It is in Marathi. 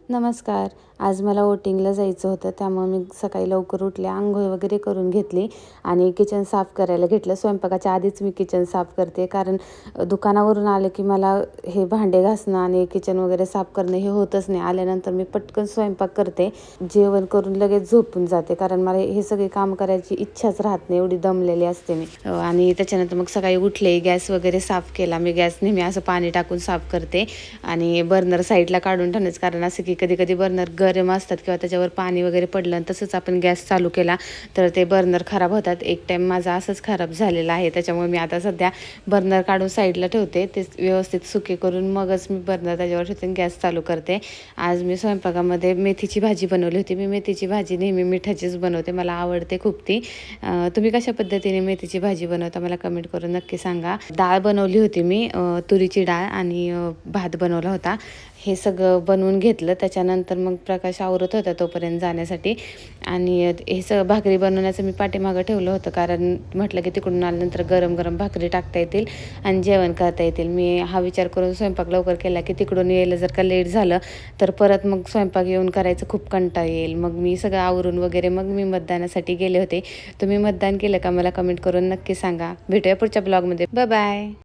नमस्कार. आज मला वोटिंगला जायचं होतं, त्यामुळे मी सकाळी लवकर उठले, अंघोळ वगैरे करून घेतली आणि किचन साफ करायला घेतलं. स्वयंपाकाच्या आधीच मी किचन साफ करते, कारण दुकानावरून आले की मला हे भांडे घासणं आणि किचन वगैरे साफ करणं हे होतच नाही. आल्यानंतर मी पटकन स्वयंपाक करते, जेवण करून लगेच झोपून जाते, कारण मला हे सगळे काम करायची इच्छाच राहत नाही, एवढी दमलेली असते मी. आणि त्याच्यानंतर मग सकाळी उठले, गॅस वगैरे साफ केला. मी गॅस नेहमी असं पाणी टाकून साफ करते आणि बर्नर साईडला काढून ठेवण्याचं कारण असं की कधी कधी बर्नर गरम असतात किंवा त्याच्यावर पाणी वगैरे पडलं आणि तसंच आपण गॅस चालू केला तर ते बर्नर खराब होतात. एक टाईम माझा असंच खराब झालेला आहे, त्याच्यामुळे मी आता सध्या बर्नर काढून साईडला ठेवते, ते व्यवस्थित सुके करून मगच मी बर्नर त्याच्यावर ठेवते, गॅस चालू करते. आज मी स्वयंपाकामध्ये मेथीची भाजी बनवली होती. मी मेथीची भाजी नेहमी मिठाचीच बनवते, मला आवडते खूप ती. तुम्ही कशा पद्धतीने मेथीची भाजी बनवता मला कमेंट करून नक्की सांगा. डाळ बनवली होती मी, तुरीची डाळ, आणि भात बनवला होता. हे सगळं बनवून घेतलं. त्याच्यानंतर मग प्रकाश आवरत होता तोपर्यंत जाण्यासाठी, आणि हे सगळं भाकरी बनवण्याचं मी पाठीमागं ठेवलं होतं, कारण म्हटलं की तिकडून आल्यानंतर गरम गरम भाकरी टाकता येतील आणि जेवण करता येतील. मी हा विचार करून स्वयंपाक लवकर केला की तिकडून यायला जर का लेट झालं तर परत मग स्वयंपाक येऊन करायचं खूप कंटाळा येईल. मग मी सगळं आवरून वगैरे मग मी मतदानासाठी गेले होते. तुम्ही मतदान केलं का मला कमेंट करून नक्की सांगा. भेटूया पुढच्या ब्लॉगमध्ये. Bye bye.